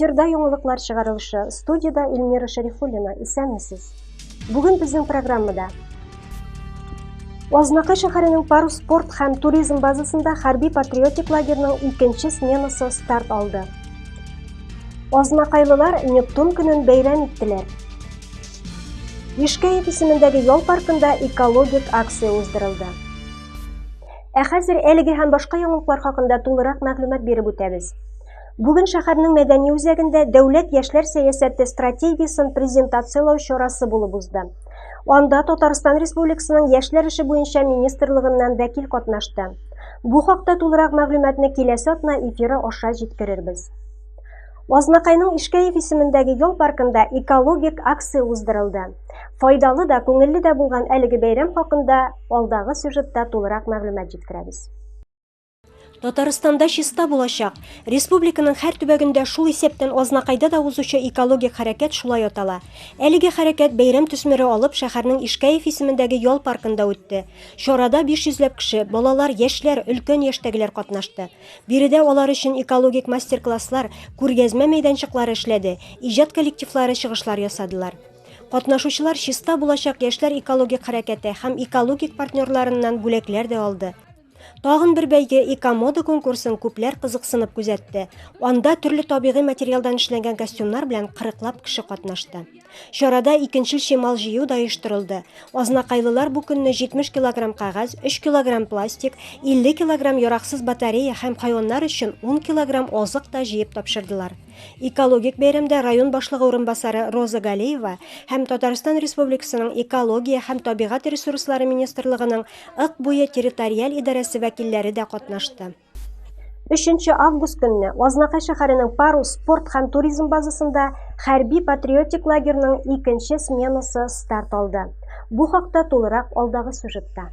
Эфирда яңалыклар чыгарылышы. Студияда Эльмира Шарифуллина. Исәнмесез? Бүген безнең программада Азнакай шәһәренең Парус спорт һәм туризм базасында хәрби-патриотик лагерінің икенче сменасы старт алды. Азнакайлылар Нептун көнен бәйрәм иттеләр. Ишкәев исемендәге ял паркында экологик акция уздырылды. Хәзер әлеге һәм башка яңалыклар хакында тулырак мәгълүмат биреп үтәбез. Бүген шәһәрнең мәдәни үзәгендә дәүләт яшьләр сәясәте стратегиясын презентациялау чарасы булып узды. Анда Татарстан Республикасының яшьләр эше буенча министрлыгыннан вәкил катнашты. Бу хакта тулырак мәгълүматны киләсе атна эфиры аша җиткерербез. Азнакайның Ишкәев исемендәге ял паркында экологик акция уздырылды. Файдалы да, күңелле дә булган әлеге бәйрәм хакында алдагы сюжетта тулырак мәгълүмат җиткерәбез. Татарстанда чиста булачак. Республиканың һәр төбәгендә шул исәптән Азнакайда да узучы экологик хәрәкәт шулай атала. Әлеге хәрәкәт бәйрәм төсмере алып шәһәрнең Ишкәев исемендәге ял паркында үтте. Чарада 500ләп кеше, балалар, яшьләр, өлкән яшьтәгеләр катнашты. Биредә алар өчен экологик мастер-класслар, күргәзмә мәйданчыклары эшләде, иҗат коллективлары чыгышлар ясадылар. Катнашучылар чиста булачак яшьләр экологик хәрәкәте һәм экологик партнерларыннан бүләкләр дә алды. Тагын бер бәйге эко-мода конкурсын күпләр кызыксынып күзәтте. Анда төрле табигый материалдан эшләнгән костюмнар белән 40лап кеше катнашты. Чарада икенчел чимал җыю да оештырылды. Азнакайлылар бу көнне 70 кг кагаз, 3 кг пластик, 50 кг яраксыз батарея һәм хайваннар өчен 10 кг азык та җыеп тапшырдылар. Экологик бәйрәмдә район башлыгы урынбасары Роза Галеева һәм Татарстан Республикасының экология һәм табигать ресурслары министрлыгының Ык буе территориаль идарәсе вәкилләре дә катнашты. 3 август көнне Азнакай шәһәренең Парус спорт һәм туризм базасында хәрби-патриотик лагерінің икенче сменасы старт алды. Бу хакта тулырак алдагы сюжетта.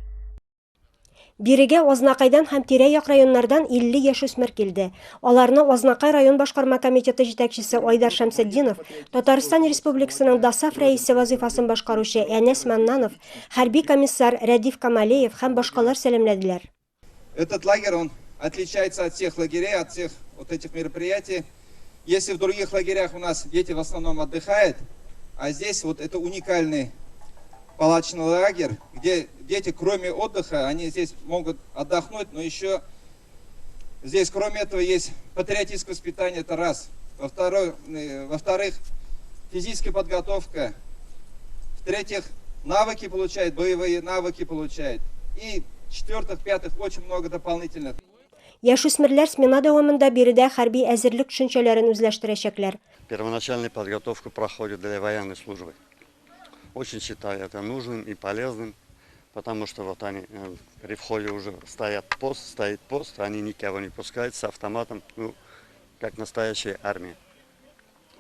Бирегә Азнакайдан һәм тирә-як районнардан 50 яшүсмер килде. Аларны Азнакай район башкарма комитеты җитәкчесе Айдар Шәмсетдинов, Татарстан Республикасының ДАСАФ рәисе вазифасын башкаручы Әнәс Маннанов, хәрби комиссар Рәдиф Камалеев һәм башкалар сәламләделәр. Этот лагерь, он отличается от всех лагерей, от всех вот этих мероприятий. Если в других лагерях у нас дети в основном отдыхают, а здесь вот это уникальный палаточный лагерь, где дети, кроме отдыха, они здесь могут отдохнуть, но еще здесь, кроме этого, есть патриотическое воспитание, это раз. Во-вторых, физическая подготовка. В-третьих, навыки получают, боевые навыки получают. И в-четвертых, в-пятых, очень много дополнительных. Яшүсмерләр смена дәвамында биредә хәрби әзерлек төшенчәләрен үзләштерәчәкләр. Первоначальная подготовка проходит для военной службы. Очень считаю это нужным и полезным, потому что вот они при входе уже стоит пост, они никого не пускают с автоматом, ну, как настоящая армия.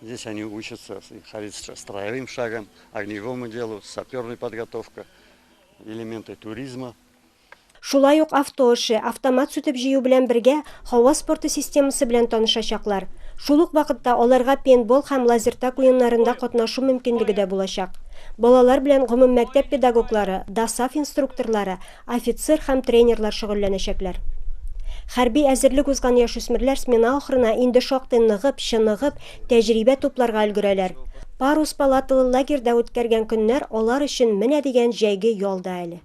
Здесь они учатся ходить строевым шагом, огневому делу, саперной подготовкой, элементы туризма. Шулай ук авто эше, автомат сүтеп җыю белән бергә һава спорты системасы белән танышачаклар. Шул ук вакытта аларга пейнтбол һәм лазертаг уеннарында катнашу мөмкинлеге дә булачак. Балалар белән гомум мәктәп педагоглары, ДАСАФ инструкторлары, офицер һәм тренерлар шөгыльләнәчәкләр. Хәрби әзерлек узган яшүсмерләр смена ахырына инде шактый ныгып, чыныгып, тәҗрибә тупларга өлгерәләр. Парус палаталы лагерьдә үткәргән көннәр алар өчен менә дигән җәйге ялда әле.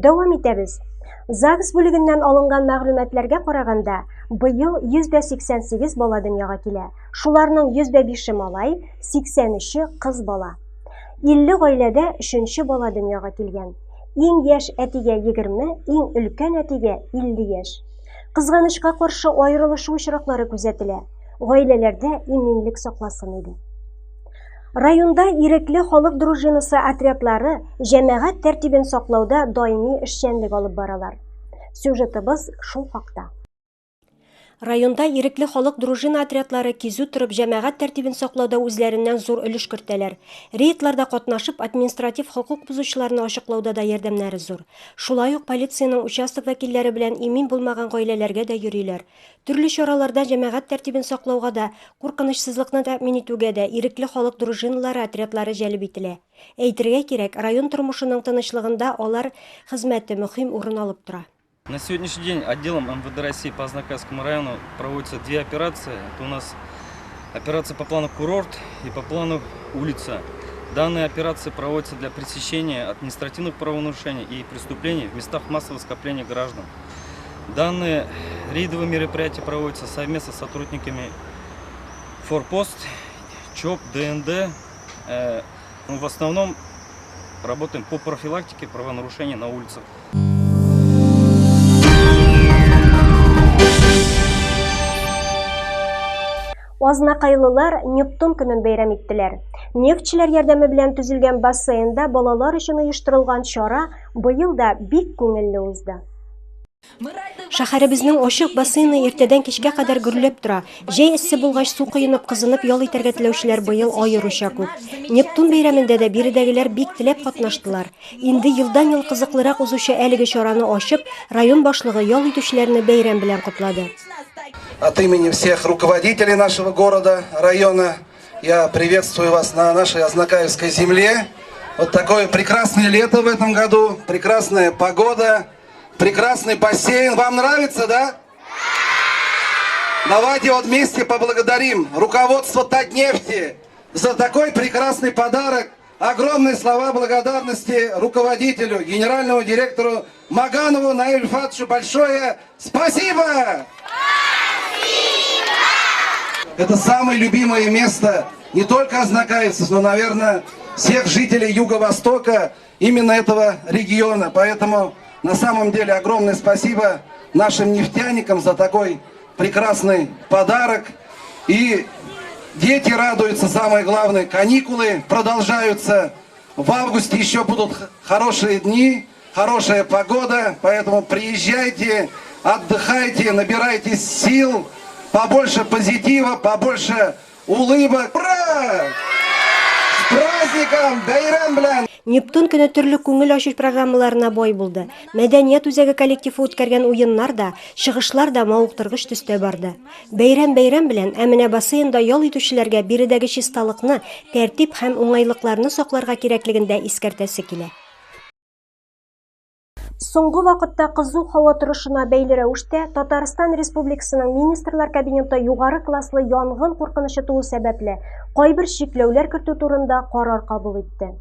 Дәвам итәбез. ЗАГС бүлегеннән алынган мәгълүматларга караганда, быел 188 бала дөньяга килә. Шуларның 105-е малай, 83-е кыз бала. 50 гаиләдә 3нче бала дөньяга килгән. Иң яшь әтигә 20, иң өлкән әтигә 50 яшь. Кызганычка каршы аерылышу очраклары күзәтелә. Гаиләләрдә иминлек сакласын иде. Районда ирекле халык дружинасы отрядлары җәмәгать тәртибен саклауда даими эшчәнлек алып баралар. Сюжетыбыз шул хакта. Районда ирекле халык дружина отрядлары кизү торып җәмәгать тәртибен саклауда үзләреннән зур өлеш кертәләр. Рейдларда катнашып, административ хокук бузучыларны ачыклауда да ярдәмнәре зур. Шулай ук полициянең участок вәкилләре белән имин булмаган гаиләләргә дә йөриләр. Төрле чараларда җәмәгать тәртибен саклауга да, куркынычсызлыкны тәэмин итүгә дә ирекле халык дружиналары отрядлары җәлеп ителә. Әйтергә кирәк, район тормышының тынычлыгында алар хезмәте мөһим урын алып тора. На сегодняшний день отделом МВД России по Азнакайскому району проводятся две операции. Это у нас операция по плану «Курорт» и по плану «Улица». Данные операции проводятся для пресечения административных правонарушений и преступлений в местах массового скопления граждан. Данные рейдовые мероприятия проводятся совместно с сотрудниками Форпост, ЧОП, ДНД. В основном работаем по профилактике правонарушений на улицах. Азнакайлылар Нептун көнен бәйрәм иттеләр. Нефтчеләр ярдәме белән төзелгән бассейнда балалар өчен оештырылган чара быел да бик күңелле узды. Шәһәребезнең ачык бассейны иртәдән кичкә кадәр гөрләп тора. Җәй эссе булгач су коенып кызынып ял итәргә теләүчеләр быел аеруча күп. Нептун бәйрәмендә дә биредәгеләр бик теләп катнаштылар. Инде елдан-ел кызыклырак узучы әлеге чараны ачып, район башлыгы ял итүчеләрне бәйрәм белән котлады. От имени всех руководителей нашего города, района, я приветствую вас на нашей Азнакаевской земле. Вот такое прекрасное лето в этом году, прекрасная погода, прекрасный бассейн. Вам нравится, да? Давайте вот вместе поблагодарим руководство Татнефти за такой прекрасный подарок. Огромные слова благодарности руководителю, генеральному директору Маганову Наилю Фатовичу. Большое спасибо! Это самое любимое место не только азнакаевцев, но, наверное, всех жителей Юго-Востока, именно этого региона. Поэтому на самом деле огромное спасибо нашим нефтяникам за такой прекрасный подарок. И дети радуются, самое главное, каникулы продолжаются. В августе еще будут хорошие дни, хорошая погода, поэтому приезжайте, отдыхайте, набирайтесь сил. Побольше позитива, побольше улыбок. Ура! С праздником! Бәйрәм белән! Нептун көне төрле күңел ачыш программаларына бай булды. Мәдәният үзәге коллективы үткәргән уеннар да, чыгышлар да мавыктыргыч төстә барды. Бәйрәм белән, ә менә бассейнда ял итүчеләргә биредәге чисталыкны, тәртип һәм уңайлыкларны сакларга кирәклеген дә искәртәсе килә. Соңгы вакытта кызу һава торышына бәйле рәвештә Татарстан Республикасының министрлар кабинеты югары класслы янгын куркынычы туу сәбәпле кайбер чикләүләр кертү турында карар кабул итте.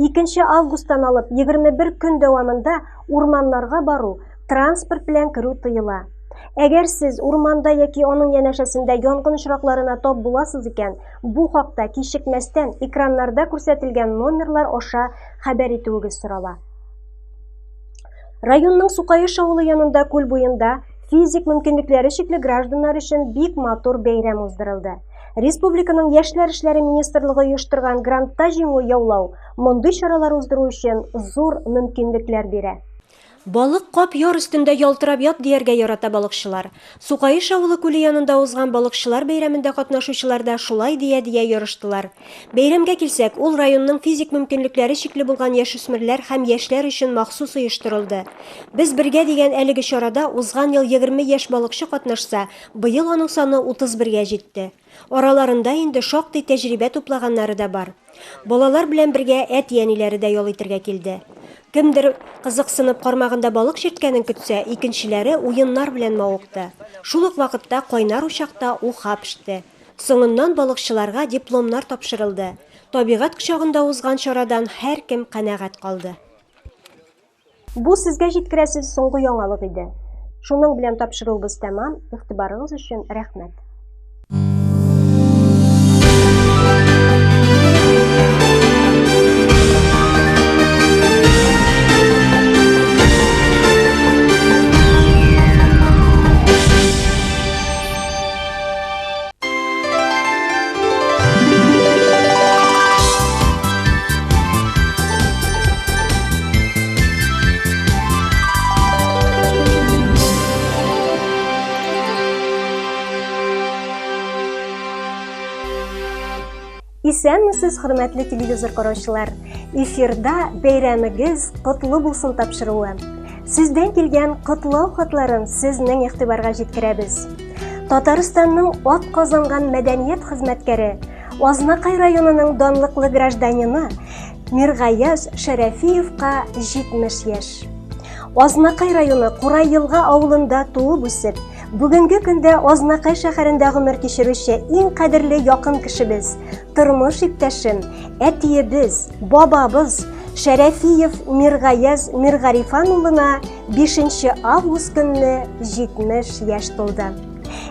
2 августтан алып 21 көн дәвамында урманнарга бару, транспорт белән керү тыела. Әгәр сез урманда яки аның янәшәсендә янгын очракларына тап буласыз икән, бу хакта кичекмәстән экраннарда күрсәтелгән номерлар аша хәбәр итүегез сорала. Районның Сукаеш авылы янында күл буенда физик мөмкинлекләре чикле гражданнар өчен бик матур бәйрәм уздырылды. Республиканың Яшьләр эшләре министрлыгы оештырган грантта җиңү яулау мондый чаралар уздыру өчен зур мөмкинлекләр бирә. Балык кап яр өстендә ялтырап ят дияргә ярата балыкчылар. Сукаеш авылы күле янында узган балыкчылар бәйрәмендә катнашучылар да шулай дия ярыштылар. Бәйрәмгә килсәк, ул районның физик мөмкинлекләре чикле булган яшүсмерләр һәм яшьләр өчен махсус оештырылды. Без бергә дигән әлеге чарада узган ел 20 яшь балыкчы катнашса, быел аның саны 31-гә җитте. Араларында инде шактый тәҗрибә туплаганнары да бар. Балалар белән бергә әти-әниләре дә ял итәргә килде. Кемдер кызыксынып кармагында балык җирткәнен көтсә, икенчеләре уеннар белән мавыкты. Шул ук вакытта кайнар учакта уха пеште. Соңыннан балыкчыларга дипломнар тапшырылды. Табигать кочагында узган чарадан һәркем канәгать калды. Бу сезгә җиткерәсез соңгы яңалык иде. Шуның белән тапшыруыбыз тәмам. Игътибарыгыз өчен рәхмәт. Исәнмесез, хөрмәтле телевизор караучылар. Эфирда бәйрәмегез котлы булсын тапшыруы. Сездән килгән котлау хатларын сезнең игътибарга җиткерәбез. Татарстанның атказанган мәдәният хезмәткәре, Азнакай районының данлыклы гражданины Миргаяз Шәрәфиевка 70 яшь. Азнакай районы Курай-Елга авылында туып үсеп, бүгенге көндә Азнакай шәһәрендә гомер кичерүче иң кадерле якын кешебез, тормыш иптәшем, әтиебез, бабабыз Шәрәфиев Миргаяз Миргарифан улына 5 август көнне 70 яшь тулды.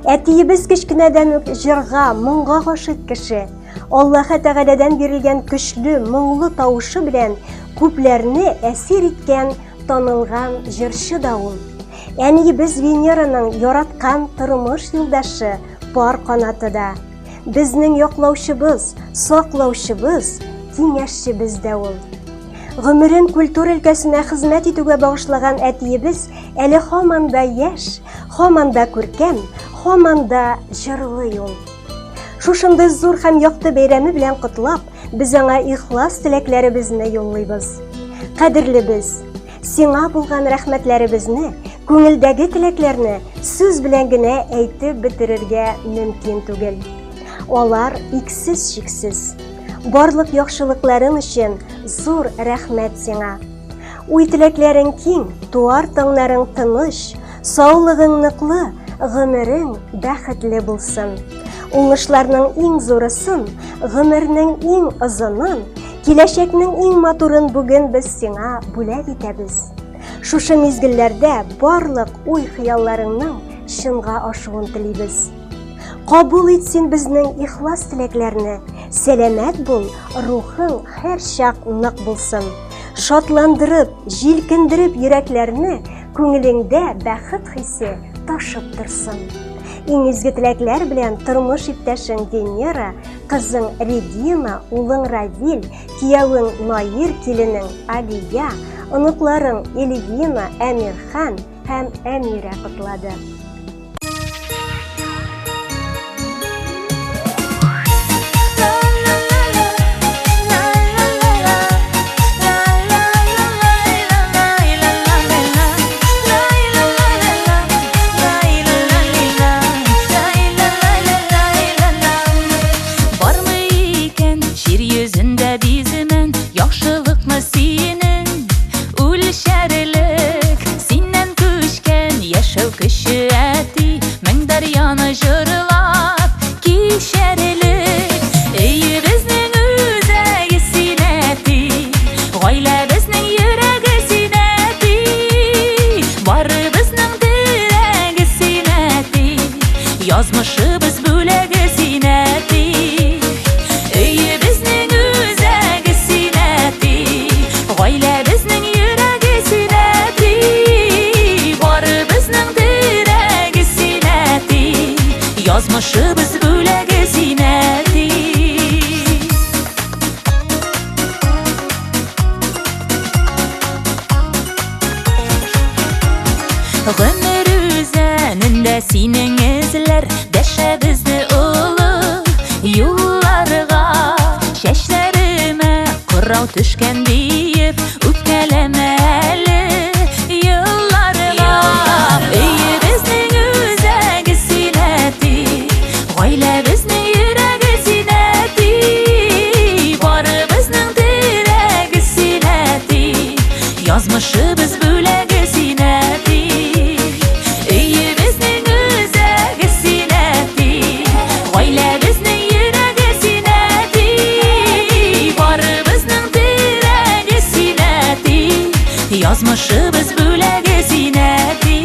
Әтиебез кечкенәдән үк җырга, моңга гашыйк кеше. Аллаһы Тәгаләдән бирелгән көчле, моңлы тавышы белән күпләрне әсир иткән танылган җырчы да ул. Әниебез Венераның яраткан тормыш юлдашы, пар канаты да. Безнең яклаучыбыз, саклаучыбыз, киңәшчебез дә ул. Гомерен культура өлкәсенә хезмәт итүгә багышлаган әтиебез әле һаман да яшь, һаман да күркәм, һаман да җырлый ул. Шушындый зур һәм якты бәйрәме белән котлап, без аңа ихлас теләкләребезне юллыйбыз. Кадерлебез, сиңа булган рәхмәтләребезне, күңелдәге теләкләрне сүз белән генә әйтеп бетерергә мөмкин түгел. Алар иксез-чиксез. Барлык яхшылыкларың өчен зур рәхмәт сиңа. Уй теләкләрең киң, туар таңнарың тыныч, саулыгың ныклы, гомерең бәхетле булсын. Уңышларның иң зурысын, гомернең иң озынын, киләчәкнең иң матурын бүген без сиңа бүләк итәбез. Шушы мизгелләрдә барлык уй-хыялларыңның чынга ашуын телибез. Кабул итсен безнең ихлас теләкләрне. Сәламәт бул, рухың һәр чак нык булсын. Шатландырып, җилкендереп йөрәкләрне, күңелеңдә бәхет хисе ташып торсын. Иң изге теләкләр белән тормыш иптәшең Венера, кызың Регина, улың Равиль, киявең Наир, киленең Алия, оныкларың Эльвина, Әмирхан һәм Әмирә котлады. Yazmışыбыз бүләге зинәти, өйе безнең үзәге зинәти, гаилә безнең йөрәге зинәти, бары безнең терәге зинәти, язмышыбыз бүләге зинәти. Гомер үзәнендә синең эзләр, дәшәбезне улы юлларга, чәчләремә кырау төшкән диеп, үпкәләмә әле юлларга. Өйе безнең үзәге зинәти, гаилә безнең йөрәге зинәти, бары безнең терәге зинәти, язмышыбыз бүләге зинәти. Язмышыбыз бүләге зинәти.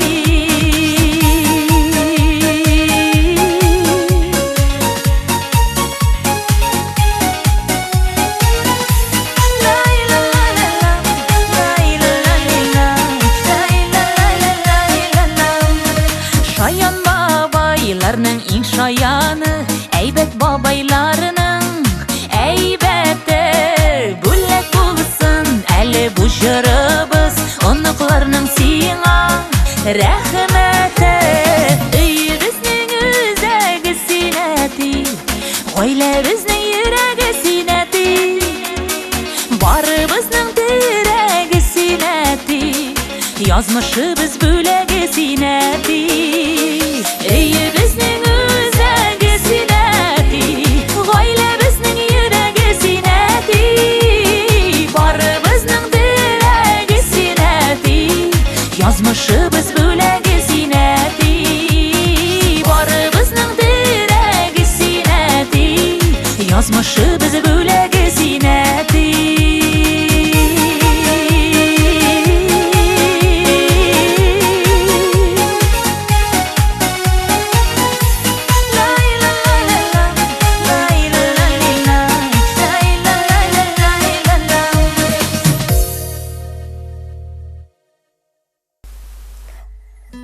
Шаян бабайларның иң шаяны, әйбәт бабайларының әйбәте, бүләк булсын әле бу җырыбыз, оныкларның сиңа рәхмәте. Өйе безнең үзәге зинәти, гаилә безнең йөрәге Yazmışыбыз бүләге синәти. Өйебезнең үзәге синәти, гаиләбезнең йөрәге синәти. Барыбызның теләге синәти, язмышыбыз бүләге синәти. Барыбызның теләге синәти, язмышыбыз бүләге синәти.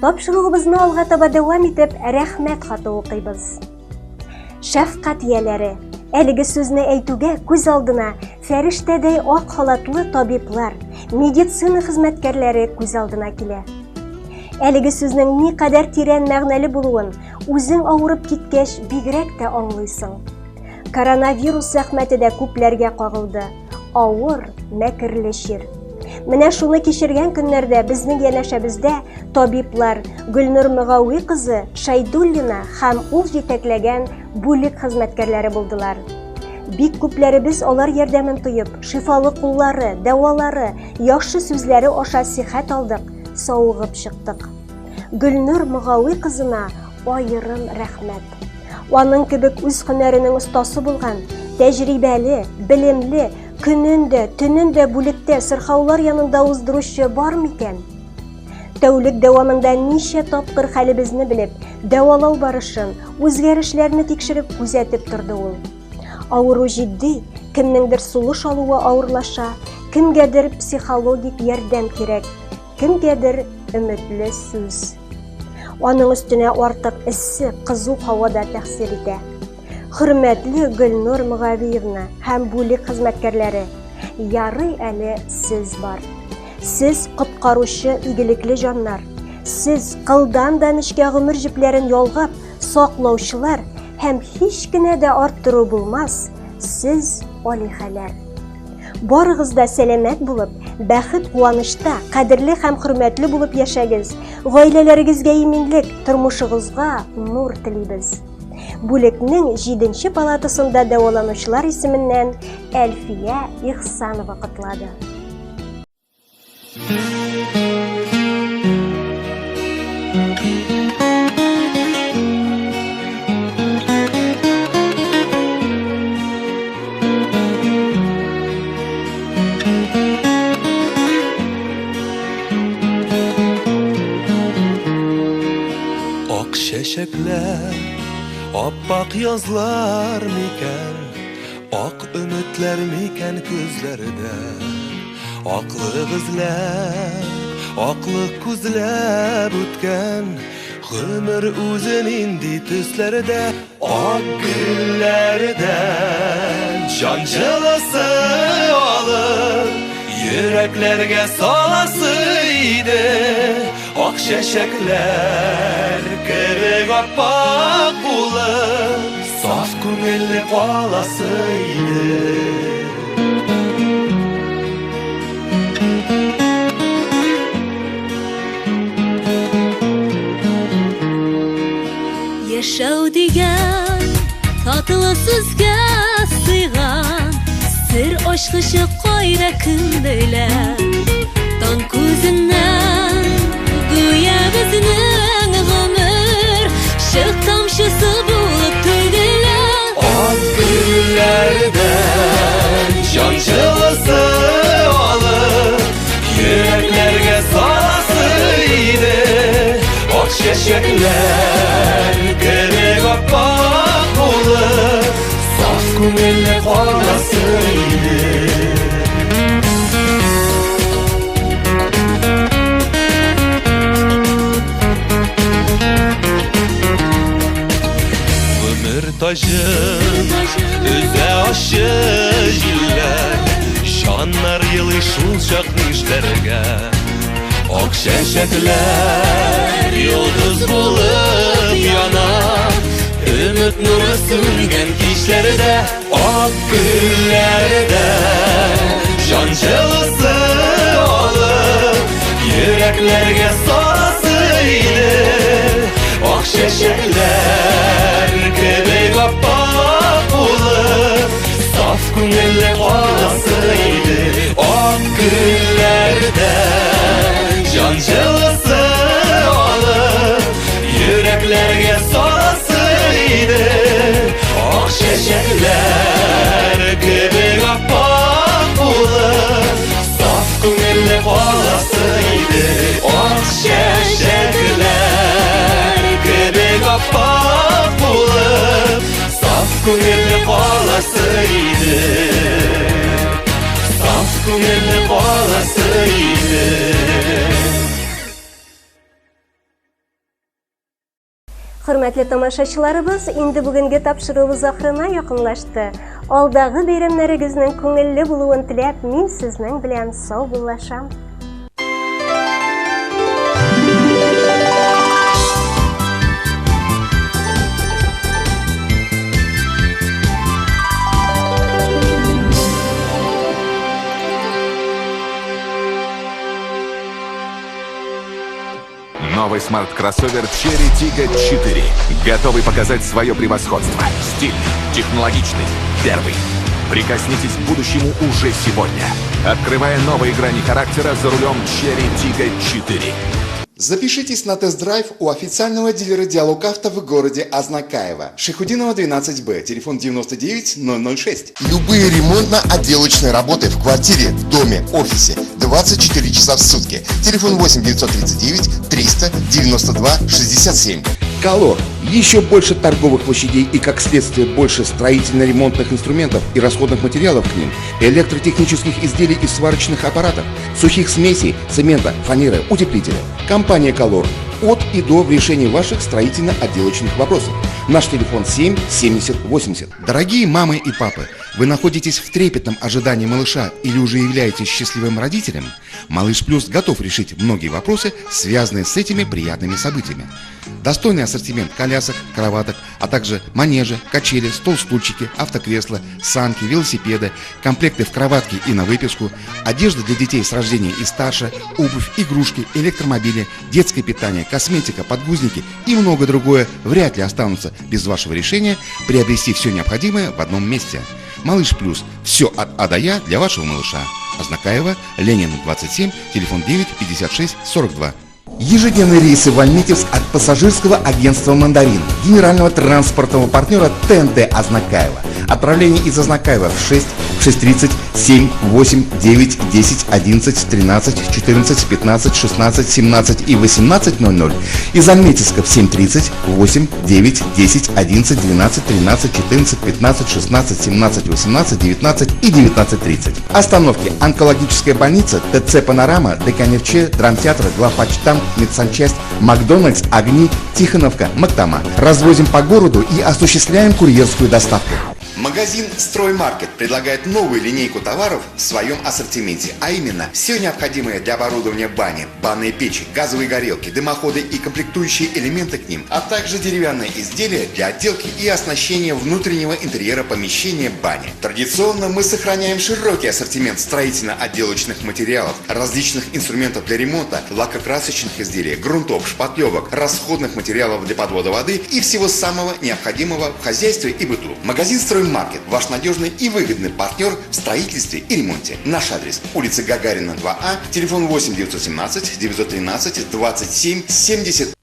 Тапшыруыбызны алга таба дәвам итеп, рәхмәт хаты укыйбыз. Шәфкать ияләре, әлеге сүзне әйтүгә күз алдына фәрештәдәй ак халатлы табиблар, медицина хезмәткәрләре күз алдына килә. Әлеге сүзнең никадәр тирән мәгънәле булуын үзең авырып киткәч бигрәк тә аңлыйсың. Коронавирус зәхмәте дә күпләргә кагылды. Авыр, мәкерле чир. Менә шуны кичергән көннәрдә безнең янәшәбездә табиблар Гөлнур Мөгауи кызы Шайдуллина һәм ул җитәкләгән бүлек хезмәткәрләре булдылар. Бик күпләребез алар ярдәмен тоеп, шифалы куллары, дәвалары, яхшы сүзләре аша сихәт алдык, сауыгып чыктык. Гөлнур Мөгауи кызына аерым рәхмәт. Аның кебек үз һөнәренең остасы булган, тәҗрибәле, белемле, көнендә, төнендә бүлектә сырхаулар янында уздыручы бар микән? Тәүлек дәвамында ничә тапкыр хәлебезне белеп, дәвалау барышын, үзгәрешләрне тикшереп күзәтеп торды ул. Авыру җитди, кемнеңдер сулыш алуы авырлаша, кемгәдер психологик ярдәм кирәк, кемгәдер өметле сүз. Аның өстенә артык эссе, кызу һавада тәхсир итә. Хөрмәтле Гөлнур Мөгавиевна һәм бүлек хезмәткәрләре, ярый әле сез бар. Сез коткаручы игелекле җаннар. Сез кылдан да нечкә гомер җипләрен ялгап, саклаучылар һәм һич кенә дә арттыру булмас. Сез алихәләр. Барыгыз да сәламәт булып, бәхет куанышта, кадерле һәм хөрмәтле булып яшәгез. Гаиләләрегезгә иминлек, тормышыгызга нур телибез. Бүлекнең 7-нче палатасында дәваланучылар исеменнән Әлфия Ихсанова котлады. Ак чәчәкләр, аппак язлар микән, ак өметләр микән күзләрдә. Аклык эзләп, аклык күзләп үткән, гомер үзен инде төсләрдә. Ак гөлләрдән җан җылысы алып, йөрәкләргә саласы иде. Ак чәчәкләр кебек аппак булып, саф күңелле каласы иде. Яшәү дигән татлы сүзгә сыйган, сер ачкычы кайда кем белә. Таң күзеннән гүя безнең гомер шык тамчысы булып төгелә. Ак гөлләрдән җан җылысы алып, йөрәкләргә саласы иде. Ак чәчәкләр кебек аппак булып, саф күңелле каласы иде. Тажын үзә ачы җилләр, җаннар елый шул чак нишләргә. Ак чәчәкләр йолдыз булып яна, өмет нуры сүнгән кичләрдә. Ак гөлләрдән җан җылысы алып, yüreklerge sorasıydı. Ak şeşekler kebek appak olup saf günelle olasıydı. Ak güllerde can cılısı alıp yüreklerge sorasıydı. Ak şeşekler kebek appak olup saf günelle olasıydı. Ak şeşekler kebek appak olup saf günelle olasıydı. Saf günelle olasıydı. Hürmetli тамашачыларыбыз, инде бүгенге тапшыруыбыз ахырына якынлашты. Алдагы бәйрәмнәрегезнең күңелле булуын теләп, мин сезнең белән сау булашам. Новый смарт-кроссовер Cherry Tiggo 4. Готовый показать свое превосходство. Стиль, технологичный, первый. Прикоснитесь к будущему уже сегодня. Открывая новые грани характера за рулем Cherry Tiggo 4. Запишитесь на тест-драйв у официального дилера Диалог Авто в городе Азнакаево. Шейхутдинова, 12Б, телефон 99 006. Любые ремонтно-отделочные работы в квартире, в доме, офисе 24 часа в сутки. Телефон 8 939 300 92 67. Колор. Еще больше торговых площадей и, как следствие, больше строительно-ремонтных инструментов и расходных материалов к ним, электротехнических изделий и сварочных аппаратов, сухих смесей, цемента, фанеры, утеплителя. Компания Color. От и до в решении ваших строительно-отделочных вопросов. Наш телефон 7 70 80. Дорогие мамы и папы, вы находитесь в трепетном ожидании малыша или уже являетесь счастливым родителем? Малыш Плюс готов решить многие вопросы, связанные с этими приятными событиями. Достойный ассортимент колясок, кроваток, а также манежи, качели, стол-стульчики, автокресла, санки, велосипеды, комплекты в кроватке и на выписку, одежда для детей с рождения и старше, обувь, игрушки, электромобили, детское питание, косметика, подгузники и многое другое вряд ли останутся без вашего решения приобрести все необходимое в одном месте. Малыш Плюс. Все от А до Я для вашего малыша. Азнакаево, Ленина, 27, телефон 9 56 42. Ежедневные рейсы в Альметьевск от пассажирского агентства «Мандарин», генерального транспортного партнера ТНТ Азнакаево. Отправление из Азнакаево в 6, в 6:30, 7, 8, 9, 10, 11, 13, 14, 15, 16, 17 и 18:00. Из Альметьевска в 7:30, 8, 9, 10, 11, 12, 13, 14, 15, 16, 17, 18, 19 и 19:30. Остановки: онкологическая больница, ТЦ «Панорама», ДКНФЧ, драмтеатр, главпочтамт, медсанчасть, Макдональдс, Огни, Тихоновка, Мактама. Развозим по городу и осуществляем курьерскую доставку. Магазин «Строймаркет» предлагает новую линейку товаров в своем ассортименте, а именно все необходимое для оборудования бани, банные печи, газовые горелки, дымоходы и комплектующие элементы к ним, а также деревянные изделия для отделки и оснащения внутреннего интерьера помещения бани. Традиционно мы сохраняем широкий ассортимент строительно-отделочных материалов, различных инструментов для ремонта, лакокрасочных изделий, грунтов, шпатлевок, расходных материалов для подвода воды и всего самого необходимого в хозяйстве и быту. Магазин «Строймаркет» – ваш надежный и выгодный партнер в строительстве и ремонте. Наш адрес – улица Гагарина, 2А, телефон 8 917 913 27 70.